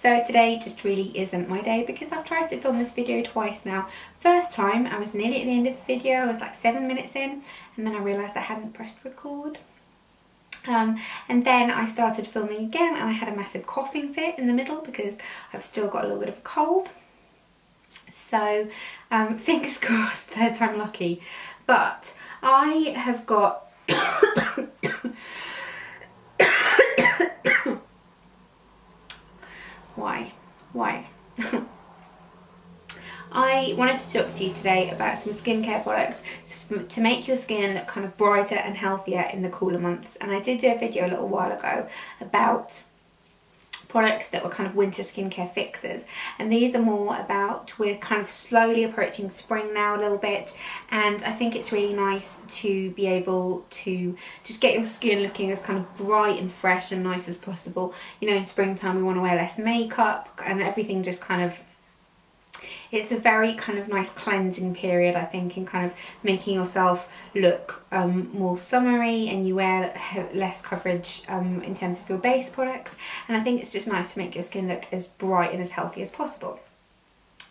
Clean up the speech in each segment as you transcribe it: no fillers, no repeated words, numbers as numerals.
So today just really isn't my day because I've tried to film this video twice now. First time I was nearly at the end of the video, I was like 7 minutes in, and then I realised I hadn't pressed record. And then I started filming again and I had a massive coughing fit in the middle because I've still got a little bit of a cold. So fingers crossed, third time lucky. But I have got Why? I wanted to talk to you today about some skincare products to make your skin look kind of brighter and healthier in the cooler months. And I did do a video a little while ago about products that were kind of winter skincare fixes, and these are more about, we're kind of slowly approaching spring now a little bit, and I think it's really nice to be able to just get your skin looking as kind of bright and fresh and nice as possible. You know, in springtime we want to wear less makeup and everything just kind of, it's a very kind of nice cleansing period, I think, in kind of making yourself look more summery, and you wear less coverage in terms of your base products, and I think it's just nice to make your skin look as bright and as healthy as possible.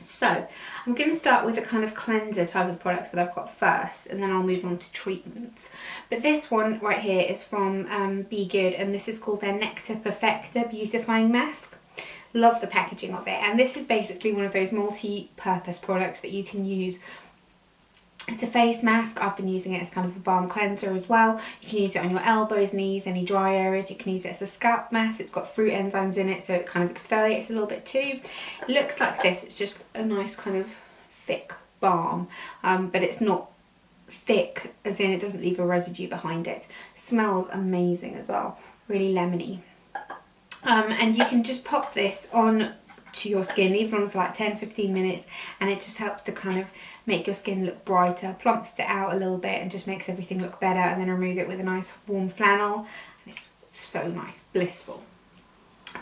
So I'm going to start with a kind of cleanser type of products that I've got first, and then I'll move on to treatments. But this one right here is from Be Good, and this is called their Nectar Perfecta Beautifying Mask. Love the packaging of it, and this is basically one of those multi-purpose products that you can use. It's a face mask. I've been using it as kind of a balm cleanser as well. You can use it on your elbows, knees, any dry areas. You can use it as a scalp mask. It's got fruit enzymes in it, so it kind of exfoliates a little bit too. It looks like this. It's just a nice kind of thick balm, but it's not thick as in it doesn't leave a residue behind it. Smells amazing as well, really lemony. And you can just pop this on to your skin, leave it on for like 10-15 minutes, and it just helps to kind of make your skin look brighter, plumps it out a little bit and just makes everything look better, and then remove it with a nice warm flannel, and it's so nice, blissful.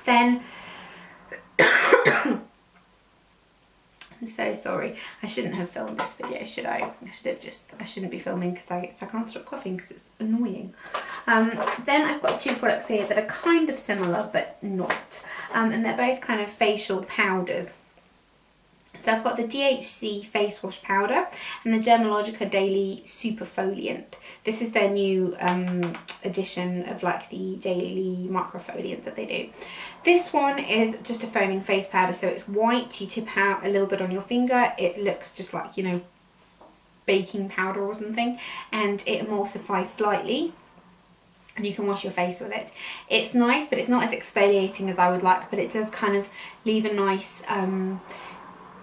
Then I'm so sorry, I shouldn't have filmed this video, should I? I shouldn't be filming because I can't stop coughing because it's annoying. Then I've got two products here that are kind of similar but not, and they're both kind of facial powders. So I've got the DHC face wash powder and the Dermalogica daily superfoliant. This is their new edition of like the daily microfoliant that they do. This one is just a foaming face powder, so it's white. You tip out a little bit on your finger. It looks just like, you know, baking powder or something, and it emulsifies slightly, and you can wash your face with it. It's nice, but it's not as exfoliating as I would like, but it does kind of leave a nice,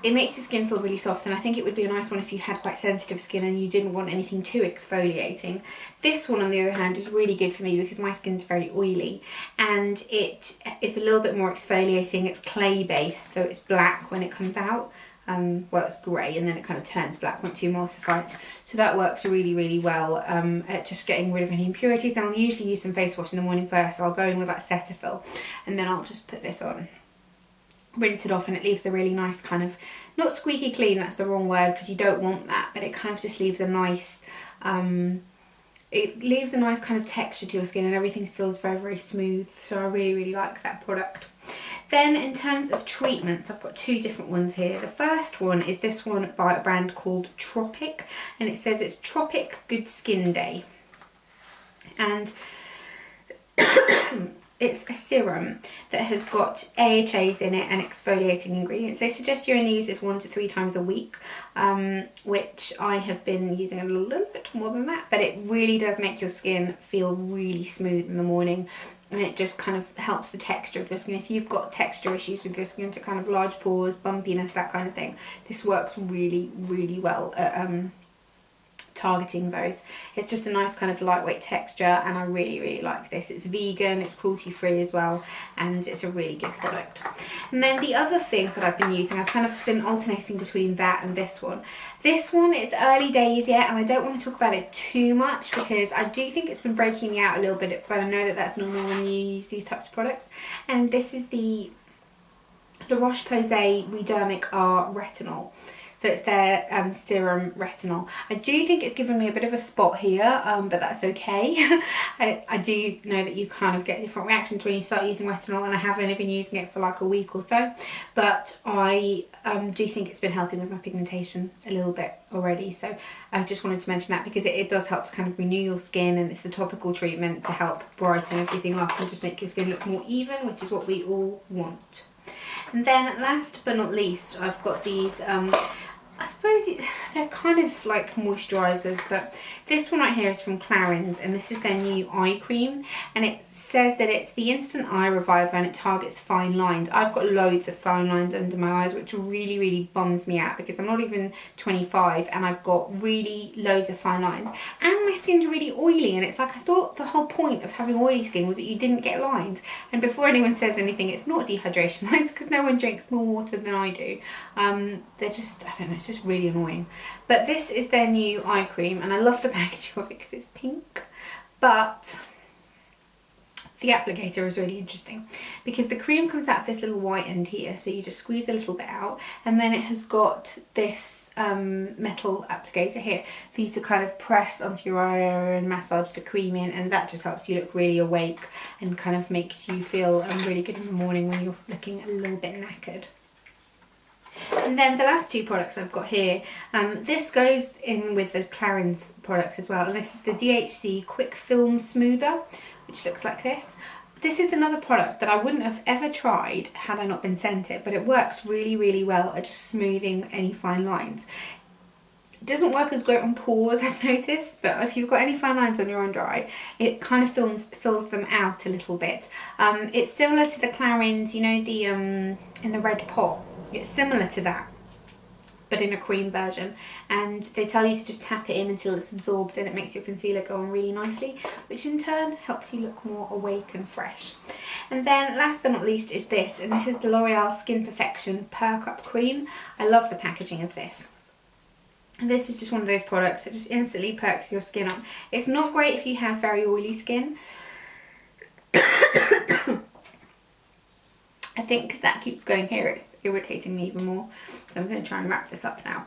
it makes your skin feel really soft, and I think it would be a nice one if you had quite sensitive skin and you didn't want anything too exfoliating. This one, on the other hand, is really good for me because my skin's very oily, and it is a little bit more exfoliating. It's clay based, so it's black when it comes out. Well, it's grey and then it kind of turns black once you emulsify it. So that works really, really well at just getting rid of any impurities. And I'll usually use some face wash in the morning first, so I'll go in with like Cetaphil, and then I'll just put this on, rinse it off, and it leaves a really nice kind of, not squeaky clean, that's the wrong word because you don't want that, but it kind of just leaves a nice, it leaves a nice kind of texture to your skin, and everything feels very, very smooth. So I really, really like that product. Then in terms of treatments, I've got two different ones here. The first one is this one by a brand called Tropic, and it says it's Tropic Good Skin Day. And it's a serum that has got AHAs in it and exfoliating ingredients. They suggest you only use this 1 to 3 times a week, which I have been using a little bit more than that, but it really does make your skin feel really smooth in the morning, and it just kind of helps the texture of your skin. If you've got texture issues with your skin, to kind of large pores, bumpiness, that kind of thing, this works really, really well at targeting those. It's just a nice kind of lightweight texture, and I really, really like this. It's vegan, it's cruelty free as well, and it's a really good product. And then the other thing that I've been using, I've kind of been alternating between that and this one. This one is early days yet, and I don't want to talk about it too much because I do think it's been breaking me out a little bit, but I know that that's normal when you use these types of products. And this is the roche-posay redermic retinol. So it's their serum retinol. I do think it's given me a bit of a spot here, but that's okay. I do know that you kind of get different reactions when you start using retinol, and I have only been using it for like a week or so, but I do think it's been helping with my pigmentation a little bit already. So I just wanted to mention that because it does help to kind of renew your skin, and it's the topical treatment to help brighten everything up and just make your skin look more even, which is what we all want. And then last but not least, I've got these, I suppose they're kind of like moisturisers, but this one right here is from Clarins, and this is their new eye cream, and it says that it's the instant eye reviver and it targets fine lines. I've got loads of fine lines under my eyes, which really bums me out because I'm not even 25 and I've got really loads of fine lines, and my skin's really oily, and it's like, I thought the whole point of having oily skin was that you didn't get lines. And before anyone says anything, it's not dehydration lines, because no one drinks more water than I do. They're just, I don't know, it's just really annoying. But this is their new eye cream, and I love the packaging of it because it's pink, but the applicator is really interesting because the cream comes out of this little white end here, so you just squeeze a little bit out, and then it has got this metal applicator here for you to kind of press onto your eye area and massage the cream in, and that just helps you look really awake and kind of makes you feel really good in the morning when you're looking a little bit knackered. And then the last two products I've got here, this goes in with the Clarins products as well, and this is the DHC Quick Film Smoother, which looks like this. This is another product that I wouldn't have ever tried had I not been sent it, but it works really well at just smoothing any fine lines. It doesn't work as great on pores, I've noticed, but if you've got any fine lines on your under eye, it kind of fills them out a little bit. It's similar to the Clarins, you know, the in the red pot. It's similar to that, but in a cream version, and they tell you to just tap it in until it's absorbed, and it makes your concealer go on really nicely, which in turn helps you look more awake and fresh. And then last but not least is this, and this is the L'Oreal Skin Perfection Perk Up Cream. I love the packaging of this. And this is just one of those products that just instantly perks your skin up. It's not great if you have very oily skin. I think because that keeps going here, it's irritating me even more. So I'm going to try and wrap this up now.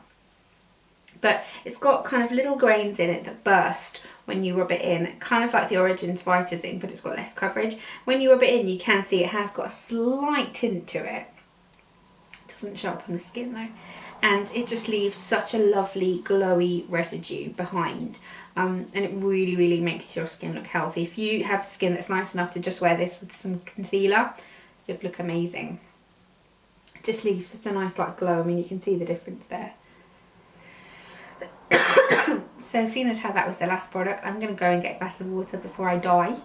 But it's got kind of little grains in it that burst when you rub it in, kind of like the Origins Vita thing, but it's got less coverage. When you rub it in, you can see it has got a slight tint to it. It doesn't show up on the skin though. And it just leaves such a lovely glowy residue behind. And it really makes your skin look healthy. If you have skin that's nice enough to just wear this with some concealer, it'd look amazing. It just leaves such a nice like glow. I mean, you can see the difference there. So seeing as how that was the last product, I'm going to go and get a glass of water before I die.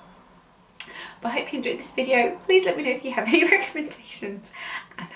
But I hope you enjoyed this video. Please let me know if you have any recommendations, and